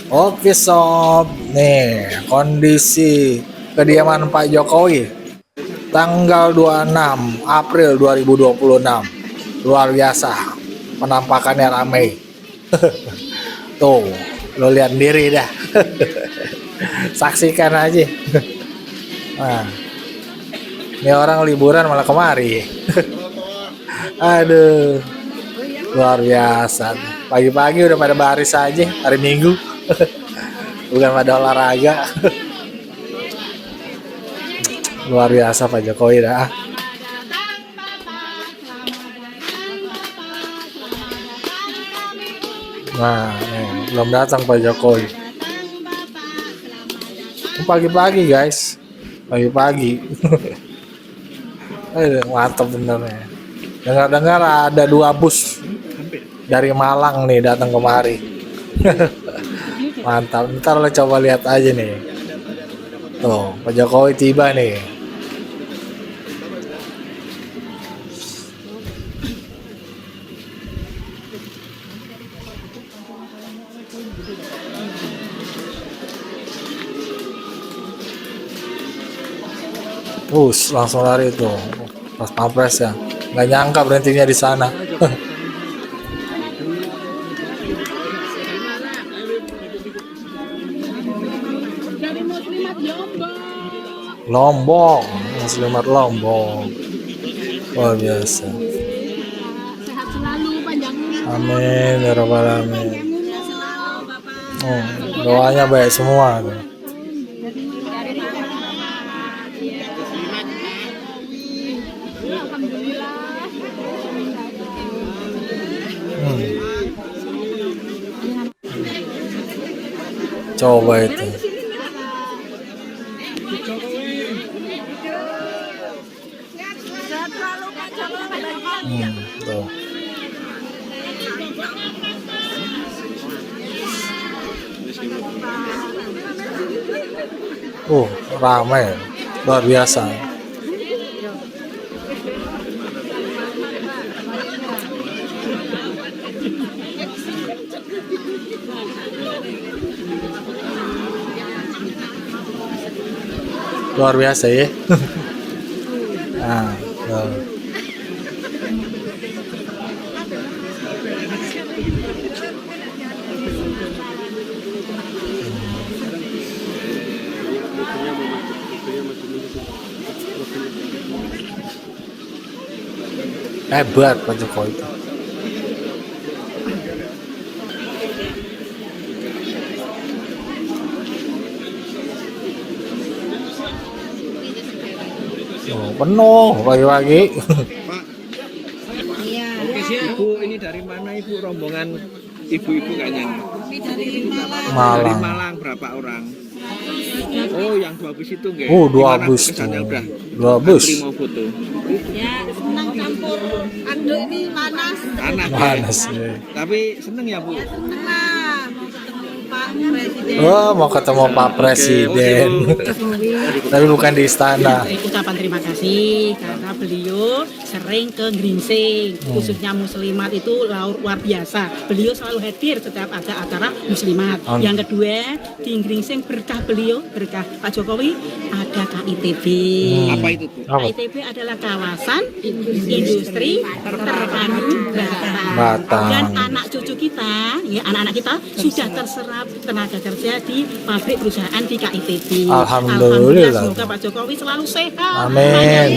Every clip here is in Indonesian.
Oke sob, nih kondisi kediaman Pak Jokowi tanggal 26 April 2026. Luar biasa, penampakannya ramai. Tuh, lo lihat sendiri dah. Saksikan aja. Nah, ini orang liburan malah kemari. Aduh, luar biasa. Pagi-pagi udah pada baris aja hari Minggu. Bukan pada olahraga. Luar biasa Pak Jokowi dah. Nah, belum datang Pak Jokowi. Pagi-pagi guys, pagi-pagi. Mantap bener ya. Dengar-dengar ada 2 bus dari Malang nih datang kemari. Mantap. Ntar lo coba lihat aja nih. Tuh, Pak Jokowi tiba nih. Langsung lari tuh. Pas pampres ya. Nggak nyangka berhentinya di sana. Lombok, Muslimat Lombok. Luar biasa. Sehat selalu, panjang umur. Amin ya rabbal alamin. Oh, doanya baik semua tuh. Alhamdulillah. Coba itu. Sehat selalu, Pak Jokowi. Tuh. Ramai, luar biasa. Luar biasa ya. Nah, tuh. Hebat Pak Jokowi itu. Penuh pagi-pagi. Pak, Ibu ini dari mana Ibu, rombongan ibu-ibu kayaknya? Dari Malang. Malang. Dari Malang berapa orang? Oh, yang 2 bus itu nggak? 2 Gimana bus kesannya tuh. udah 2 bus. antri mau foto? Ya, senang campur aduk ini panas. Panas ya? Panas ya. Tapi seneng ya Bu? Senang lah mau ketemu Pak Presiden. Mau ketemu Pak Presiden. Tapi bukan di istana. Ucapan terima kasih karena beliau sering ke Gringsing, khususnya muslimat itu luar biasa. Beliau selalu hadir setiap ada acara muslimat. Yang kedua, di Gringsing berkah beliau, berkah Pak Jokowi ada KITB. Apa itu Bu? KITB adalah kawasan industri terpadu Batam. Batam. Dan anak cucu kita, ya anak-anak kita sudah terserap tenaga kerja di pabrik perusahaan di KITB. Alhamdulillah. Semoga Pak Jokowi selalu sehat. Amin.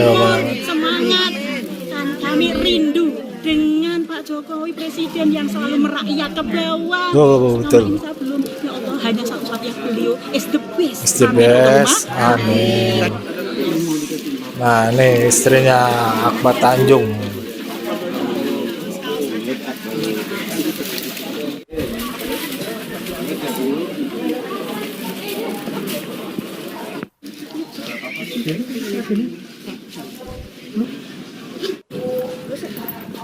Semangat. Dan kami rindu dengan Pak Jokowi presiden yang selalu merakyat ke bawah. Betul. Selama ini saya belum, ya Allah, hanya satu-satunya beliau is the best. It's the best. Amin. Nah, ini istrinya Akbar Tanjung.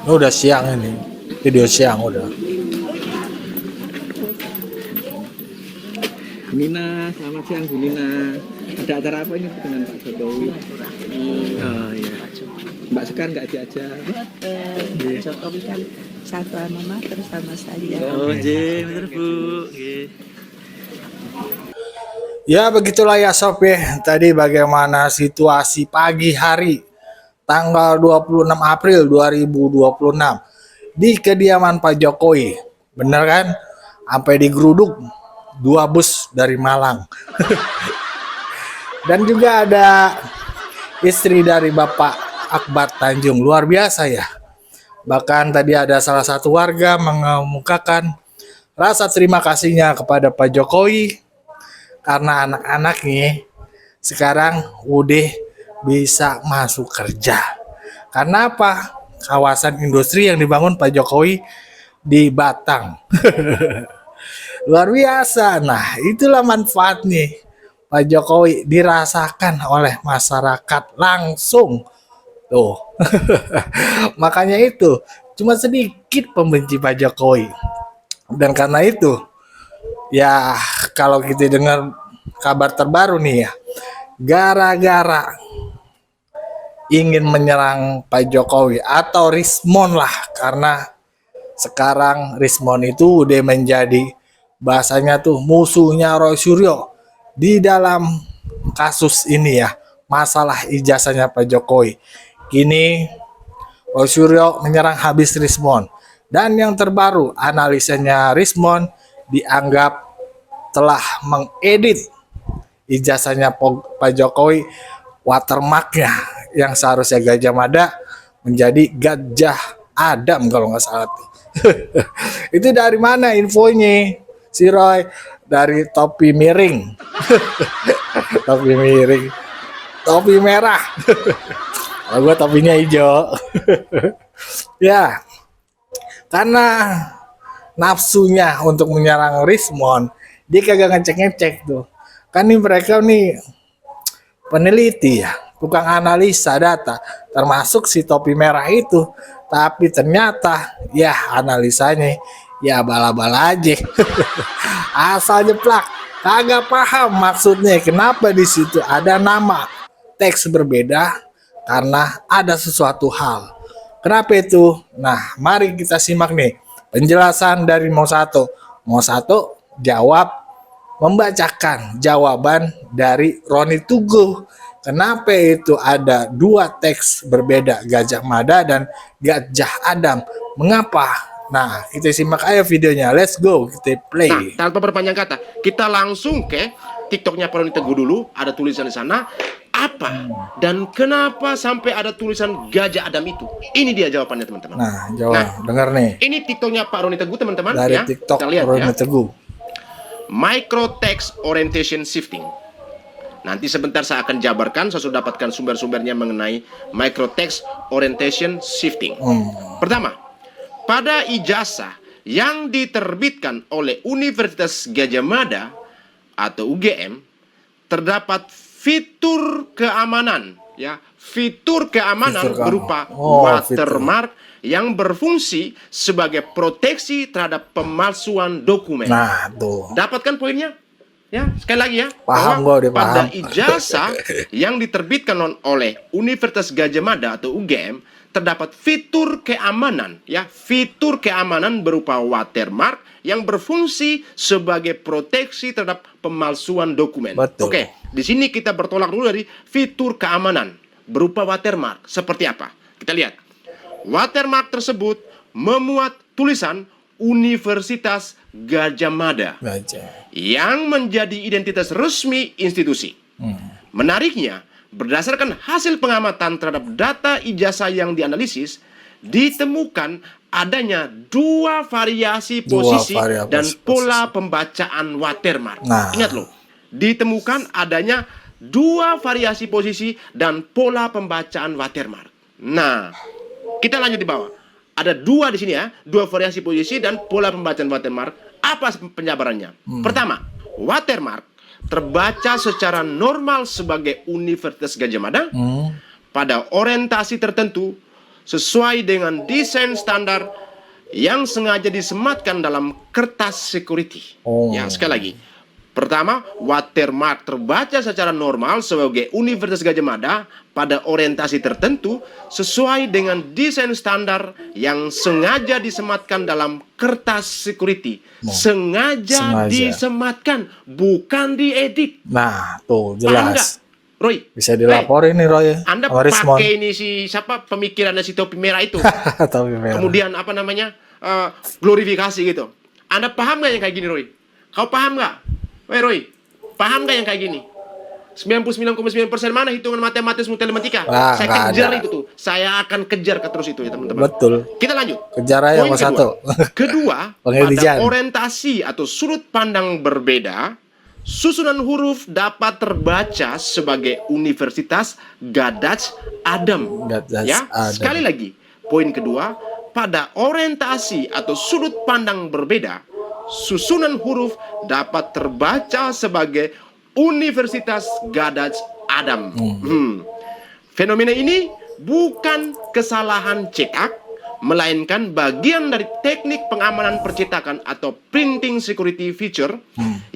Udah siang ini, video siang udah. Bu Nina, selamat siang Bu Nina. Ada acara apa ini dengan Pak Jokowi? Oh iya. Mbak Sekar nggak diajak? Jokowi kan satu alma mater sama saya. Oh, bener Bu. Ya begitulah ya Sob ya. Tadi bagaimana situasi pagi hari tanggal 26 April 2026 di kediaman Pak Jokowi. Bener kan? Sampai digeruduk 2 bus dari Malang. Dan juga ada istri dari Bapak Akbar Tanjung. Luar biasa ya. Bahkan tadi ada salah satu warga mengemukakan rasa terima kasihnya kepada Pak Jokowi karena anak-anaknya sekarang udah bisa masuk kerja. Karena apa? Kawasan industri yang dibangun Pak Jokowi di Batang. Luar biasa. Nah, itulah manfaatnya Pak Jokowi dirasakan oleh masyarakat langsung. Tuh. Makanya itu cuma sedikit pembenci Pak Jokowi. Dan karena itu ya kalau kita dengar kabar terbaru nih ya, gara-gara ingin menyerang Pak Jokowi atau Rismon lah, karena sekarang Rismon itu udah menjadi bahasanya tuh musuhnya Roy Suryo di dalam kasus ini ya, masalah ijazahnya Pak Jokowi. Kini Roy Suryo menyerang habis Rismon, dan yang terbaru analisanya Rismon dianggap telah mengedit ijazahnya Pak Jokowi, watermarknya yang seharusnya Gajah Mada menjadi Gajah Adam kalau nggak salah tuh. Itu dari mana infonya si Roy? Dari topi miring. Topi miring, topi merah. Kalau gue topinya hijau. Ya, karena nafsunya untuk menyerang Rismon, dia kagak ngecek-ngecek tuh. Kan nih mereka nih peneliti ya, tukang analisa data, termasuk si topi merah itu. Tapi ternyata ya analisanya ya bala-bala aja. Asal jeplak, kagak paham maksudnya kenapa di situ ada nama teks berbeda karena ada sesuatu hal. Kenapa itu? Nah, mari kita simak nih penjelasan dari Mo Sato. Mo Sato jawab, membacakan jawaban dari Roni Tugu. Kenapa itu ada 2 teks berbeda, Gajah Mada dan Gajah Adam? Mengapa? Nah, kita simak aja videonya. Let's go, kita play. Nah, tanpa berpanjang kata, kita langsung ke TikToknya Roni Teguh dulu. Ada tulisan di sana. Apa dan kenapa sampai ada tulisan Gajah Adam itu? Ini dia jawabannya teman-teman. Nah, jawab. Dengar nih. Ini TikToknya Pak Roni Teguh teman-teman. Dari ya. TikTok Kita lihat, Roni ya. Teguh. Micro text orientation shifting. Nanti sebentar saya akan jabarkan. Saya sudah dapatkan sumber-sumbernya mengenai micro text orientation shifting. Pertama, pada ijazah yang diterbitkan oleh Universitas Gajah Mada atau UGM terdapat fitur keamanan, ya, fitur keamanan berupa watermark yang berfungsi sebagai proteksi terhadap pemalsuan dokumen. Nah, tuh. Dapatkan poinnya? Ya, sekali lagi ya. Paham bahwa gua, pada paham. ijazah yang diterbitkan oleh Universitas Gajah Mada atau UGM terdapat fitur keamanan, ya, fitur keamanan berupa watermark yang berfungsi sebagai proteksi terhadap pemalsuan dokumen. Betul. Oke, di sini kita bertolak dulu dari fitur keamanan berupa watermark. Seperti apa? Kita lihat. Watermark tersebut memuat tulisan Universitas Gajah Mada yang menjadi identitas resmi institusi. Menariknya, berdasarkan hasil pengamatan terhadap data ijazah yang dianalisis, ditemukan adanya 2 variasi posisi dan pola pembacaan watermark. Nah. Ingat loh, ditemukan adanya 2 variasi posisi dan pola pembacaan watermark. Nah, kita lanjut di bawah. Ada 2 di sini ya, 2 variasi posisi dan pola pembacaan watermark. Apa penjabarannya? Pertama, watermark terbaca secara normal sebagai Universitas Gajah Mada pada orientasi tertentu sesuai dengan desain standar yang sengaja disematkan dalam kertas security. Ya, sekali lagi. Pertama, watermark terbaca secara normal sebagai Universitas Gadjah Mada pada orientasi tertentu sesuai dengan desain standar yang sengaja disematkan dalam kertas security. Sengaja disematkan, bukan diedit. Nah, tuh Paham nggak, jelas. Roy? Bisa dilaporin nih Roy. Anda sama Rismon. pakai ini siapa pemikirannya si topi merah itu. Tapi merah. Kemudian apa namanya? Glorifikasi gitu. Anda paham nggak yang kayak gini, Roy? Kau paham nggak? Woi Roy, paham nggak yang kayak gini? 99,9% mana hitungan matematis matematika? Wah, Saya nggak kejar ada. itu tuh. Saya akan kejar terus itu ya teman-teman. Betul. Kita lanjut. Kejar aja Poin sama satu. Kedua, Panggil pada Dijan. orientasi atau sudut pandang berbeda, susunan huruf dapat terbaca sebagai Universitas Gadjah Adam. Gadjah Ya, Adam. sekali lagi. Poin kedua, pada orientasi atau sudut pandang berbeda, susunan huruf dapat terbaca sebagai Universitas Gadjah Adam. Fenomena ini bukan kesalahan cetak, melainkan bagian dari teknik pengamanan percetakan atau printing security feature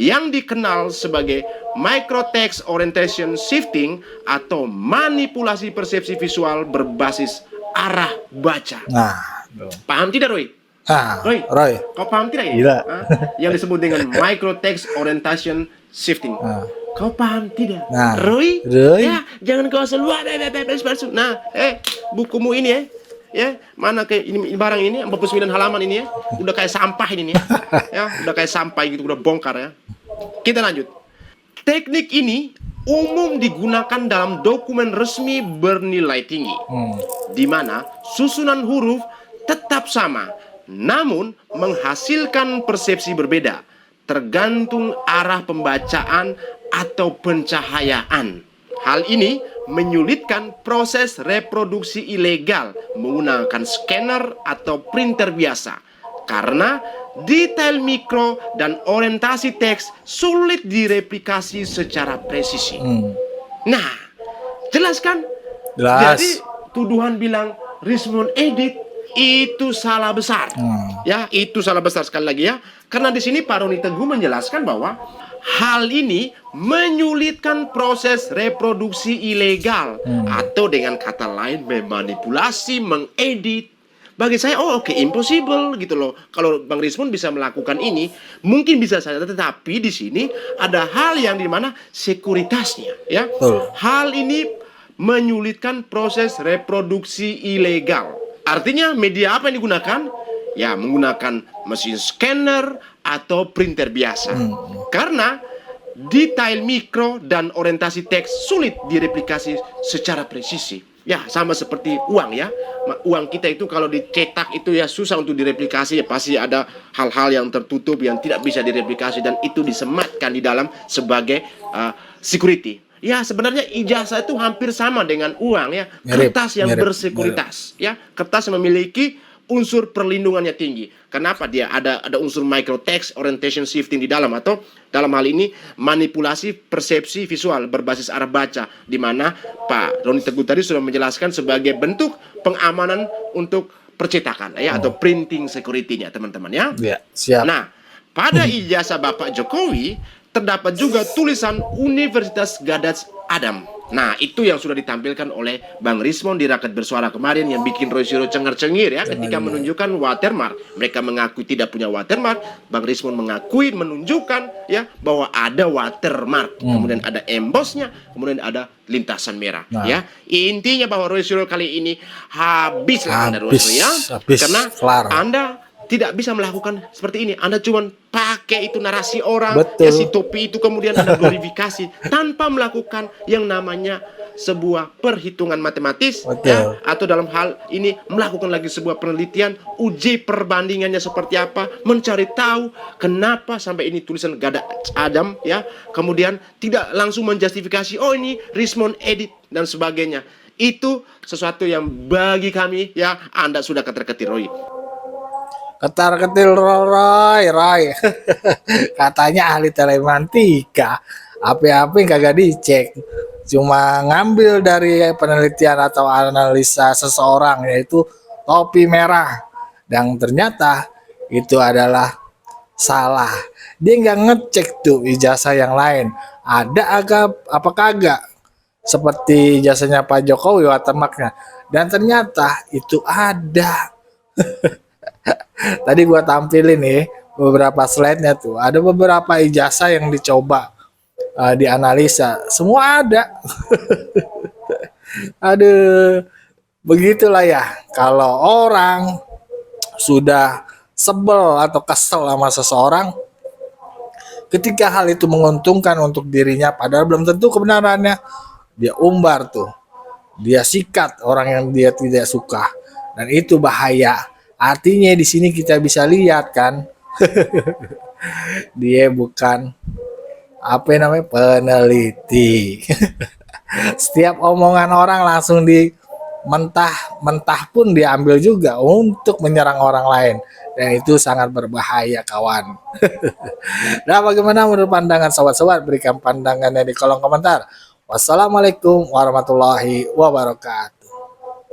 yang dikenal sebagai microtext orientation shifting atau manipulasi persepsi visual berbasis arah baca. Nah, tuh. Paham tidak, Roy? Ah, Roy, Roy. kau paham tidak ya? Gila. Hah? Yang disebut dengan microtext orientation shifting. Kau paham tidak? Nah, Roy? Roy. Ya, jangan kau seluar. Nah, bukumu ini ya, mana kayak ini barang ini 49 halaman ini ya. Udah kayak sampah ini nih ya. Ya, udah kayak sampah gitu, udah bongkar ya. Kita lanjut. Teknik ini umum digunakan dalam dokumen resmi bernilai tinggi, di mana susunan huruf tetap sama, namun menghasilkan persepsi berbeda, tergantung arah pembacaan atau pencahayaan. Hal ini menyulitkan proses reproduksi ilegal menggunakan scanner atau printer biasa, karena detail mikro dan orientasi teks sulit direplikasi secara presisi. Nah, jelas kan? Jelas. Jadi tuduhan bilang Rismon edit itu salah besar. Ya, itu salah besar sekali lagi ya. Karena di sini Pak Roni Teguh menjelaskan bahwa hal ini menyulitkan proses reproduksi ilegal atau dengan kata lain memanipulasi, mengedit. Bagi saya, impossible gitu loh. Kalau Bang Rismon bisa melakukan ini, mungkin bisa saja. Tetapi di sini ada hal yang dimana sekuritasnya, ya. Hal ini menyulitkan proses reproduksi ilegal. Artinya media apa yang digunakan? Ya, menggunakan mesin scanner atau printer biasa. Karena detail mikro dan orientasi teks sulit direplikasi secara presisi. Ya, sama seperti uang ya. Uang kita itu kalau dicetak itu ya susah untuk direplikasi. Ya, pasti ada hal-hal yang tertutup yang tidak bisa direplikasi dan itu disematkan di dalam sebagai security. Ya, sebenarnya ijazah itu hampir sama dengan uang ya. Kertas yang bersekuritas ya. Kertas yang memiliki unsur perlindungannya tinggi. Kenapa? Dia ada unsur microtext orientation shifting di dalam, atau dalam hal ini manipulasi persepsi visual berbasis arah baca, di mana Pak Roni Teguh tadi sudah menjelaskan sebagai bentuk pengamanan untuk percetakan ya, atau printing security-nya teman-teman ya. Ya, siap. Nah, pada ijazah Bapak Jokowi terdapat juga tulisan Universitas Gadjah Adam. Nah, itu yang sudah ditampilkan oleh Bang Rismon di Rakyat Bersuara kemarin yang bikin Roy Suryo cengar-cengir ya ketika menunjukkan watermark. Mereka mengaku tidak punya watermark, Bang Rismon mengakui menunjukkan ya bahwa ada watermark. Kemudian ada embossnya, kemudian ada lintasan merah ya. Intinya bahwa Roy Suryo kali ini habislah Anda Roy Suryo ya. Karena Anda tidak bisa melakukan seperti ini. Anda cuma pakai itu narasi orang, ya, si topi itu kemudian Anda glorifikasi tanpa melakukan yang namanya sebuah perhitungan matematis ya, atau dalam hal ini melakukan lagi sebuah penelitian, uji perbandingannya seperti apa, mencari tahu kenapa sampai ini tulisan Gadjah Adam ya, kemudian tidak langsung menjustifikasi ini Rismon edit dan sebagainya. Itu sesuatu yang bagi kami ya Anda sudah ketar-ketir Roy. Ketar-ketir Roy. Katanya ahli telematika. Apa-apa kagak dicek. Cuma ngambil dari penelitian atau analisa seseorang, yaitu topi merah. Dan ternyata itu adalah salah. Dia nggak ngecek tuh ijazah yang lain. Ada apa kagak? Seperti ijazahnya Pak Jokowi watermarknya. Dan ternyata itu ada. Tadi gua tampilin nih beberapa slide-nya tuh. Ada beberapa ijazah yang dicoba dianalisa. Semua ada. Aduh, begitulah ya. Kalau orang sudah sebel atau kesel sama seseorang, ketika hal itu menguntungkan untuk dirinya, padahal belum tentu kebenarannya, dia umbar tuh, dia sikat orang yang dia tidak suka, dan itu bahaya. Artinya di sini kita bisa lihat kan, dia bukan apa namanya peneliti. Setiap omongan orang langsung mentah pun diambil juga untuk menyerang orang lain, dan itu sangat berbahaya kawan. Nah, bagaimana menurut pandangan sobat-sobat? Berikan pandangannya di kolom komentar. Wassalamualaikum warahmatullahi wabarakatuh.